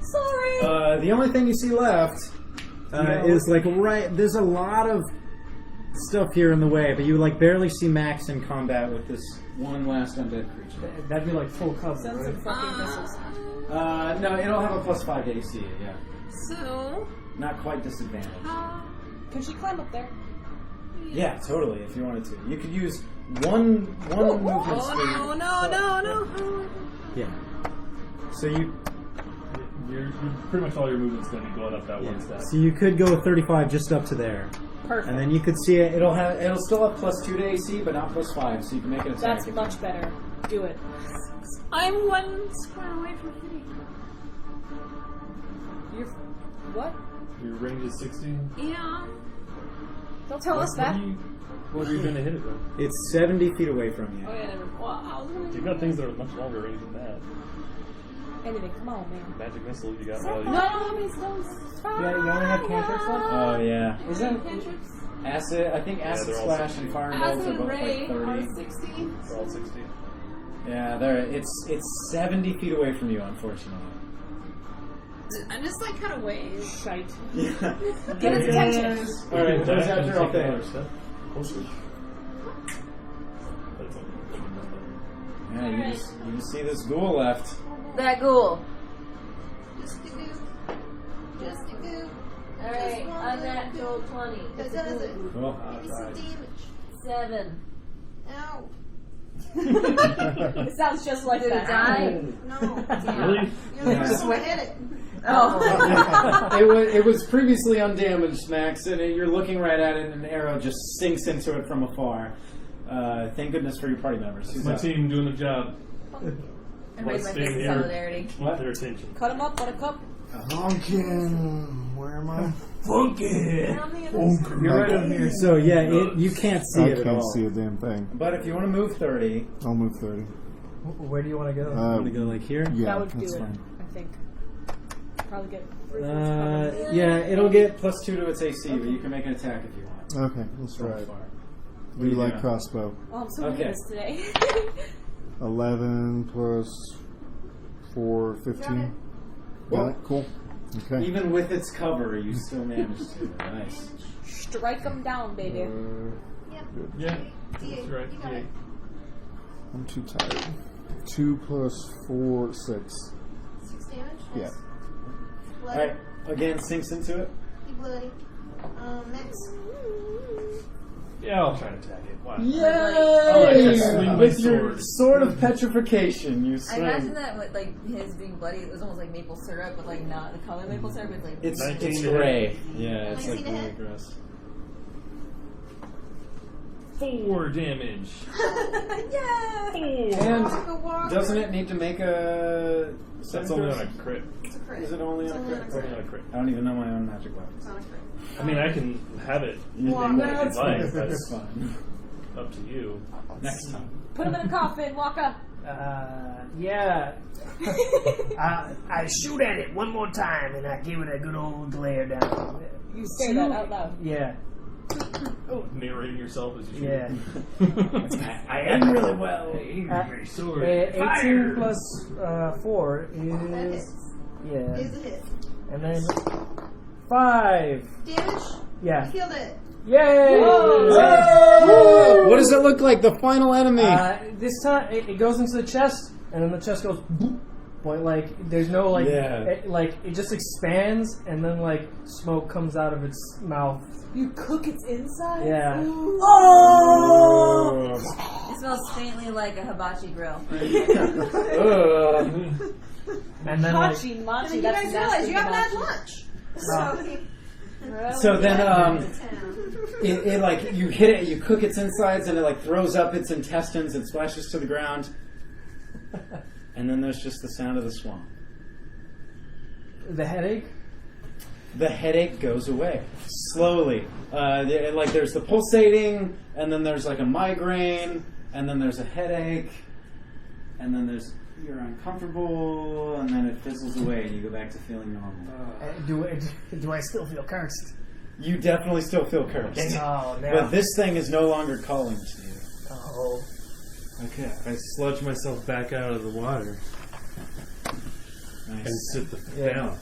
Sorry. The only thing you see left is like there's a lot of stuff here in the way, but you like barely see Max in combat with this one last undead creature. That'd be like full cover, Send right? some fucking missiles. No, it'll have a +5 to AC. Yeah, So, not quite disadvantage. Can she climb up there? Yeah, totally. If you wanted to, you could use one movement speed. oh no. Yeah. So you Pretty much all your movement's going to be going up that one step. So you could go 35 just up to there. Perfect. And then you could see it. It'll still have +2 to AC, but not +5. So you can make an attack. That's much better. Do it. I'm 1 square away from hitting. You're. What? Your range is 16. Yeah. Don't tell us that. What are you going to hit it with? It's 70 feet away from you. Oh yeah, never. Well, I was gonna. You've got things that are much longer range than that. Anything. Come on, man. Magic missile, you got No, all how many stones? Yeah, you only have cantrips left? Oh yeah. Is that? Cantrips? Acid. I think acid they're all splash 60. and fireballs are Acid both and Ray like are 30. 60. They're all 60. Yeah, there. It's 70 feet away from you, unfortunately. I'm just like kind of wave. Shite. Yeah. Get his attention. All right, there's after Take Althea. another step. Oh, sweet. That's all. Yeah, you just see this ghoul left. That ghoul. just a goop. Just a goop. Alright, unnatural 20. That does it. Cool. Give me some damage. 7. Ow. It sounds just like Did it that. die? No. Really? You just hit it. Oh. It was previously undamaged, Max, and you're looking right at it, and an arrow just sinks into it from afar. Thank goodness for your party members. Who's My up? team doing the job. I raise my Staying fist in here. solidarity. Want their attention. Cut him up, buttercup. Honkin'. Where am I? Funky. You're right over here. So yeah, you can't see I it at can't all. see a damn thing. But if you want to move 30, I'll move 30. Where do you want to go? I'm going to go like here. Yeah, That would that's do fine. it, I think. Probably get Yeah, it'll get +2 to its AC, but you can make an attack if you want. Okay, let's try it. Far. We do you like doing? crossbow. Oh, I'm so Okay. nervous today. 11 plus 4, 15. Got it? Cool. Okay. Even with its cover, you still managed to. Nice. Strike them down, baby. Yep. Yeah, D8. that's right. You got D8. it. I'm too tired. 2 plus 4, 6. 6 damage. Yeah. Nice. All Bloody. right. Again, sinks into it. You bloody. Max. Yeah, I'll try to attack it. Why? Yay! swing my With your sword. sword of petrification, you I swing. imagine that with like his being bloody, it was almost like maple syrup, but like not the color maple syrup. It's like It's 19 to gray. Yeah, it's 19 like to really hit. gross. 4 damage. yeah. And Waka waka. doesn't it need to make a? That's only on a crit. It's a crit. Is it only It's on a only crit? It's only on a crit. I don't even know my own magic weapons. It's on a crit. I mean, I can have it. You Well, think no, that it's you'd like, fine. That's fine. Up to you. Next time. Put him in a coffin, walk up. Yeah. I shoot at it one more time and I give it a good old glare down. You say that out loud. Yeah. Narrating yourself as you shoot. Yeah. I am really well. Your sword. 18 plus 4 That is. hits. Yeah. Is a hit. And then 5. Damage. Yeah. Killed it. Yay! Whoa! What does it look like? The final enemy. This time it goes into the chest, and then the chest goes boop. But like, there's no like, Yeah. it just expands, and then like smoke comes out of its mouth. You cook its inside? Yeah. Oh! It smells faintly like a hibachi grill. And then like, Machi, And machi, then you that's guys realize you haven't had nasty. lunch. So then, Town. it like you hit it, you cook its insides, and it like throws up its intestines and splashes to the ground. And then there's just the sound of the swamp. the headache. The headache goes away slowly. Like there's the pulsating, and then there's like a migraine, and then there's a headache, and then you're uncomfortable, and then it fizzles away, and you go back to feeling normal. Do I still feel cursed? You definitely still feel cursed, Oh no. but this thing is no longer calling to you. Oh. Okay, I sludge myself back out of the water and Nice. sit the f Yeah. down.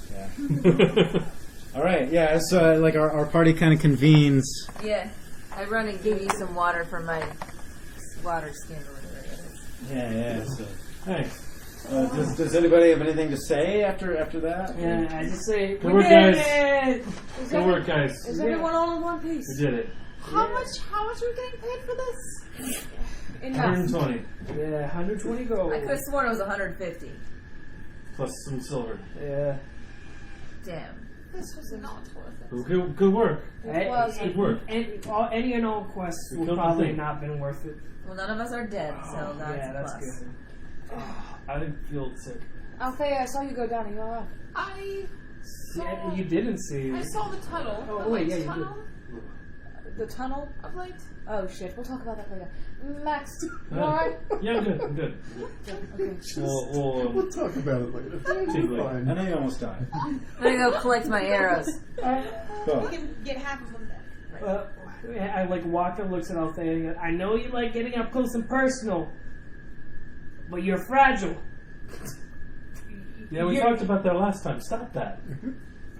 All right. Yeah. So like our party kind of convenes. Yeah. I run and give you some water from my water skin or whatever it is. Yeah. So Thanks. does anybody have anything to say after that? Yeah, I just say Good work, guys. it! Good work, guys. Is everyone all in one piece? We did it. How much are we getting paid for this? In 120 Yeah, 120 gold. I could have sworn it was 150. plus some silver. Yeah. Damn. This was not worth it. Good work. Was Good work. Any and all quests We would killed the probably thing. not been worth it. Well, none of us are dead, so that's Yeah, a that's plus. good. I feel sick. Althea, I saw you go down. Are you alright? I saw. Yeah, you didn't see. I saw the tunnel. Oh, the wait, light yeah, you tunnel The tunnel? of light. Oh shit, we'll talk about that later. Max, you Uh, alright? Yeah, I'm good. I'm good. Okay. We'll We'll talk about it later. Take it. I Fine. know you almost died. I'm gonna go collect my arrows. Go. We can get half of them back. Right. I like Waka looks at Althea and goes, I know you like getting up close and personal, but you're fragile. Yeah, we You're- talked about that last time. Stop that.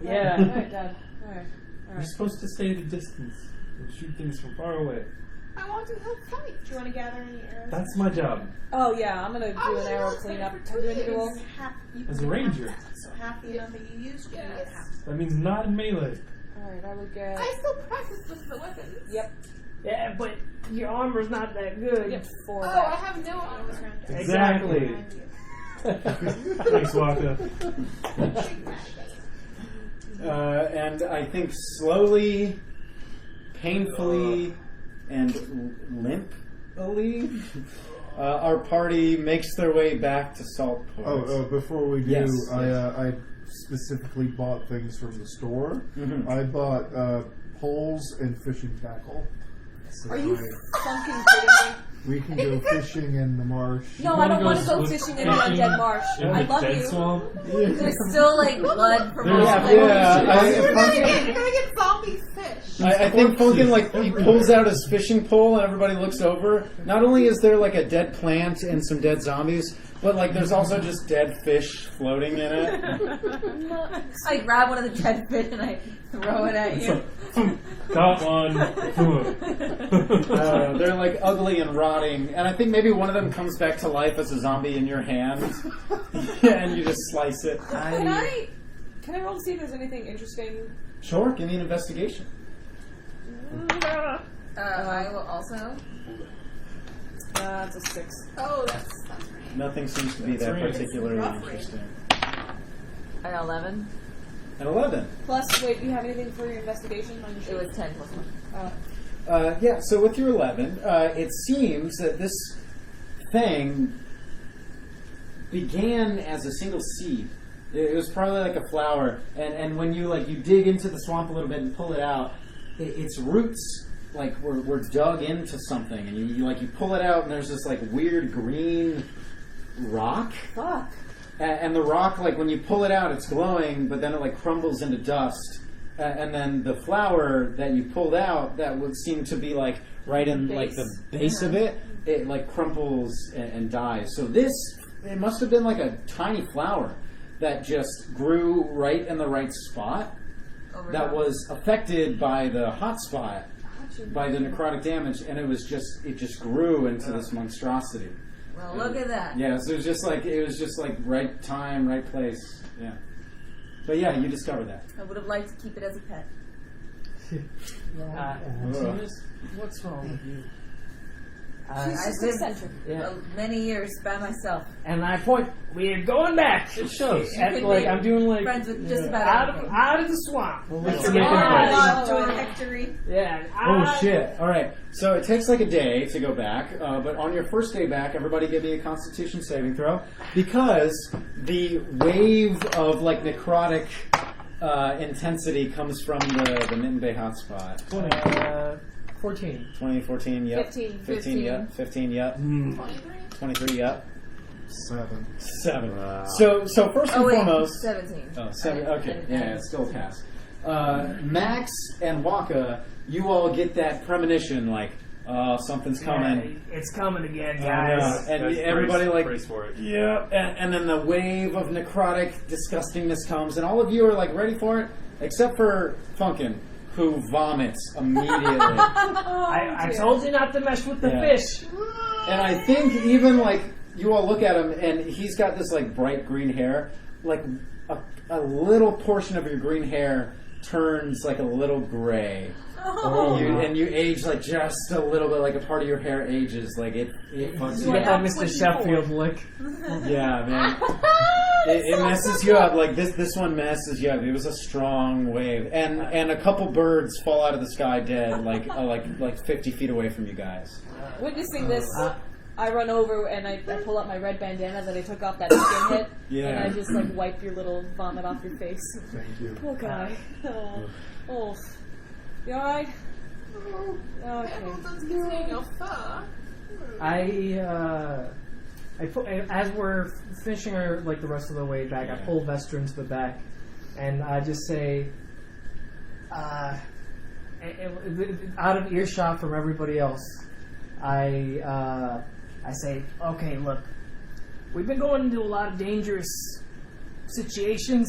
Yeah. Alright, Dad. Alright. You're supposed to stay at a distance and shoot things from far away. I want to help fight. Do you want to gather any arrows? That's my job. Oh yeah, I'm gonna do Oh, an you arrow lost cleanup. it Have you any roll? You As can a get ranger. half that. So half the amount that you used, you can get half. That means not in melee. Alright, I would get. I still practice with the weapons. Yep. Yeah, but your armor's not that You good. get 4 Oh, I back. have no armor. Exactly. Thanks, Waka. And I think slowly, painfully, and limply, our party makes their way back to Saltport. Before we do, Yes, I specifically bought things from the store. Mhm. I bought poles and fishing tackle. So Are you I- fucking kidding me? we can go fishing in the marsh. No, I don't want to go fishing in the undead marsh. In I the love dead you. swamp? There's still like blood from There's- all of You're gonna I get zombie fish. think Funkin, like, he pulls out his fishing pole and everybody looks over. Not only is there, like, a dead plant and some dead zombies, but, like, there's also just dead fish floating in it. I grab one of the dead fish and I throw it at you. Got one. They're, like, ugly and rotting. And I think maybe one of them comes back to life as a zombie in your hand. And you just slice it. Can I roll to see if there's anything interesting? Sure, give me an investigation. I will also. That's a 6. Oh, that's right. Nothing seems to be that That's right. particularly Rough interesting. I got 11. An 11. Plus, wait, do you have anything for your investigation on your It sheet? was 10 plus 1. Yeah, so with your 11, it seems that this thing began as a single seed. It was probably like a flower, and when you you dig into the swamp a little bit and pull it out, its roots were dug into something, and you pull it out, and there's this weird green rock. Fuck. And the rock, when you pull it out, it's glowing, but then it crumbles into dust. And then the flower that you pulled out, that would seem to be right in the base of it, it crumples and dies. So it must have been a tiny flower that just grew right in the right spot. That was affected by the hot spot, by the necrotic damage, and it just grew into this monstrosity. Well, look at that. Yeah, so it was just right time, right place. Yeah. But yeah, you discovered that. I would have liked to keep it as a pet. What's wrong with you? I've just lived eccentric. many years by myself. And I point, we're going back. It shows. And, could be I'm doing friends with just about everything. out of the swamp. Let's Yeah. make it nice. To a victory. Yeah. Oh shit! All right, so it takes a day to go back, but on your first day back, everybody give me a Constitution saving throw, because the wave of necrotic intensity comes from the Mitten Bay hotspot. 14. 2014, yep. 15. Yep. 15, yep. 23, yep. 7. 7. So first and foremost. 17. Oh, 7. Okay, yeah, it's still a pass. Max and Waka, you all get that premonition, something's coming. Yeah, it's coming again, I guys. know. And That's everybody brace for it. yeah, and then the wave of necrotic disgustingness comes, and all of you are ready for it, except for Funkin, who vomits immediately. I told you not to mess with the Yeah. fish. And I think even you all look at him, and he's got this bright green hair, a little portion of your green hair turns a little gray. And you age just a little bit, a part of your hair ages, it fucks You you get that up. Mr. Sheffield lick. Yeah, man. It messes you up. This one messes you up. It was a strong wave, and a couple birds fall out of the sky dead, like 50 feet away from you guys. Witnessing this, I run over and I pull out my red bandana that I took off that skin hit, Yeah. and I just wipe your little vomit off your face. Thank you. Poor guy. Oh. You alright? Okay. Everyone's getting your fur. I put, as we're finishing our the rest of the way back, I pull Vester into the back, and I just say, out of earshot from everybody else, I say, okay, look, we've been going into a lot of dangerous situations,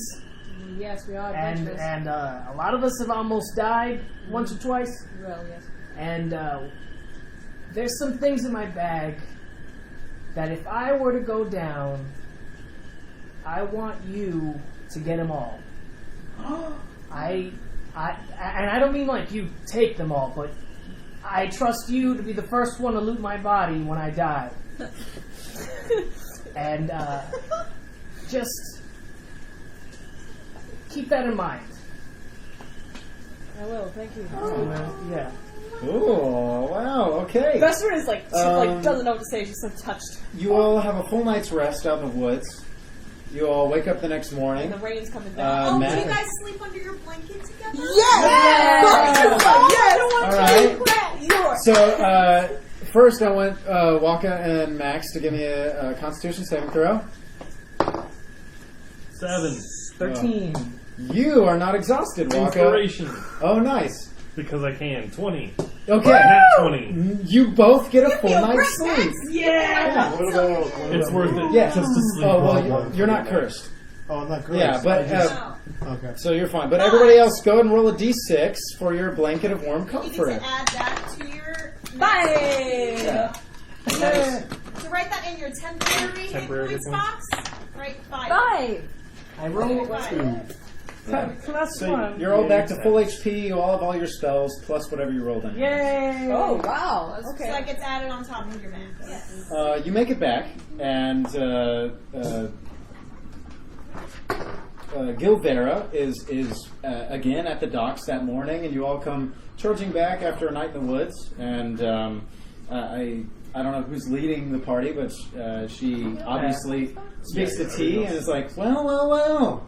Yes, we are and adventurous. a lot of us have almost died once or twice. Well, yes. And there's some things in my bag that if I were to go down, I want you to get them all. And I don't mean you take them all, but I trust you to be the first one to loot my body when I die. And just keep that in mind. I will, thank you. Yeah. Oh, wow, okay. Vesper is like, she doesn't know what to say, she's so touched. You all have a full night's rest out in the woods. You all wake up the next morning. And the rain's coming down. Do you Matt- guys sleep under your blanket together? Yes! All right. So, first I want Waka and Max to give me a Constitution saving throw. 7. 13. You are not exhausted, Waka. Inspiration. Oh, nice. Because I can. 20. Okay. Nat 20. You both get a full night's sleep. Yeah! What about? It's worth it. Yeah. Just to sleep. Oh, well, you're not cursed. Oh, I'm not cursed. Yeah, but okay. so you're fine. But everybody else, go ahead and roll a d6 for your blanket of warm You get comfort. to add that to your... 5! To write that in your temporary hit Temporary points hit box. Write 5. 5. I rolled 2. Plus So 1. you're all back to full HP. You all have all your spells plus whatever you rolled in. Yay! Oh, wow. That's So that gets added on top of your max. Yes. You make it back, and Gilvera is again at the docks that morning, and you all come charging back after a night in the woods. And I don't know who's leading the party, but she obviously speaks to T and is like, well.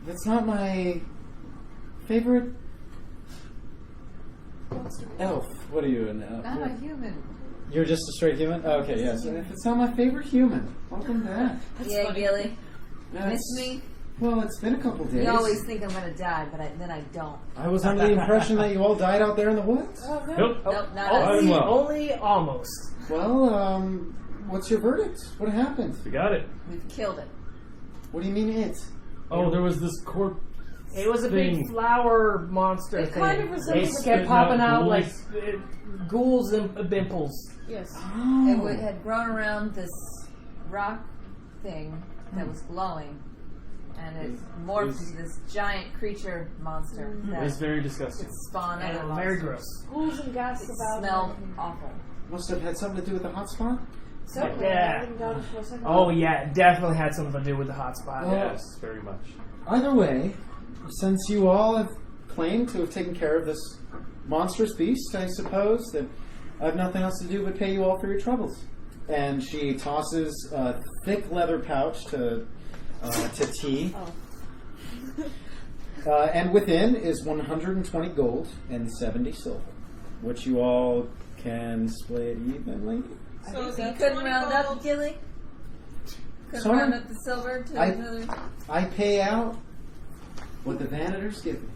That's not my favorite elf. What are you? I'm a human. You're just a straight human? Okay, yes. And if it's not my favorite human, welcome back. Yeah, Gilly. That's- Miss me? Well, it's been a couple days. You always think I'm going to die, but then I don't. I was under the impression that you all died out there in the woods. Nope. Nope, not I'm us. well. Only almost. Well, what's your verdict? What happened? We got it. We've killed it. What do you mean it? Oh, there was this corpse. It was a thing. big flower monster It thing. kind of resembles It a kept popping out ghouls. like ghouls and bimples. Yes. It had grown around this rock thing that was glowing, and it morphed into this giant creature monster It that was very disgusting. spawned out of Very us. gross. Ghouls and gas It about smelled awful. Must have had something to do with the hotspot? Certainly, Yeah. I didn't doubt it for a second. Oh yeah, it definitely had something to do with the hotspot. Oh. Yes, very much. Either way, since you all have claimed to have taken care of this monstrous beast, I suppose that I have nothing else to do but pay you all for your troubles. And she tosses a thick leather pouch to T. And within is 120 gold and 70 silver, which you all can split evenly. So You the couldn't 20 round gold- up, Gilly? Couldn't Sorry? round up the silver to another... I pay out what the Vanitors give me.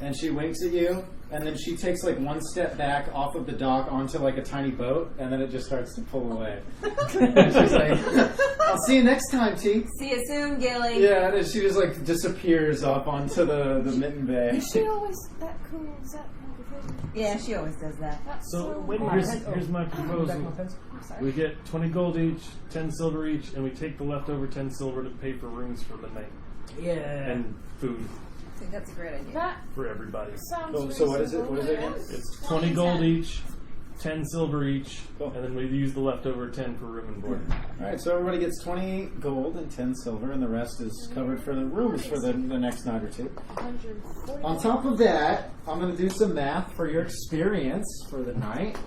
And she winks at you, and then she takes like one step back off of the dock onto like a tiny boat, and then it just starts to pull away. She's like, I'll see you next time, T. See you soon, Gilly. Yeah, and then she just like disappears off onto the mitten bay. Is she always that cool? Is that complicated? Yeah, she always does that. So Wait a here's, minute. here's my Back my proposal. pencil. We get 20 gold each, 10 silver each, and we take the leftover 10 silver to pay for rooms for the night Yeah. and food I think that's a great idea. That for everybody. sounds So what is it? What is it again? It's 20 gold each, 10 silver each, Cool. and then we use the leftover 10 for room and board. Alright, so everybody gets 20 gold and 10 silver, and the rest is covered for the rooms for the next night or two. 140. On top of that, I'm going to do some math for your experience for the night.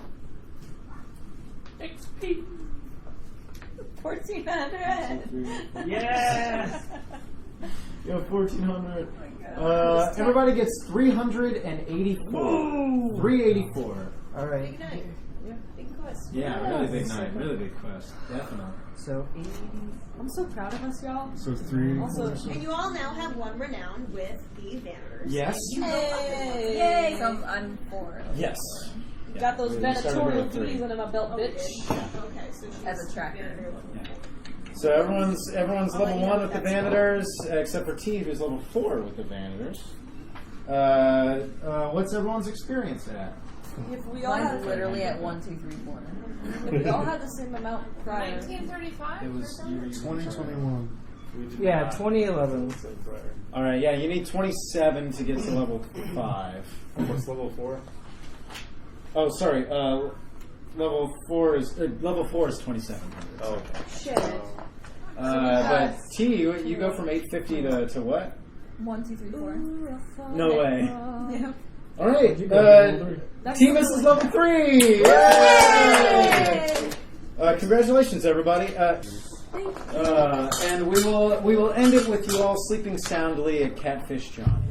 1,400. Yes. You have 1,400. Everybody gets 384. 384. All right. Big quest. Yeah, really big night. Really big quest. Definitely. So 80. I'm so proud of us, y'all. So 3. Also, And you all now have one renown with the Vanitors. Yes. You go up the level. Yay! So I'm 4 Yes. got those We started venatorial with 3. duties under my belt, bitch. Okay, so she's as a tracker. Vanator. So everyone's level 1 with the Vanitors, except for T, who's level 4 with the Vanitors. What's everyone's experience at? If we all Mine's had literally at 1, 2, 3, 4. if we all had the same amount prior. 1935? It was 2021. Yeah, 2011. all right. Yeah, you need 27 to get to level 5. What's level 4? Oh, sorry. Level 4 is 2700. Oh, okay. Shit. But T, you go from 850 to what? 1, 2, 3, 4. No way. Yeah. All right. Temus is level 3. Yay! Congratulations, everybody. And we will end it with you all sleeping soundly at Catfish Johnny.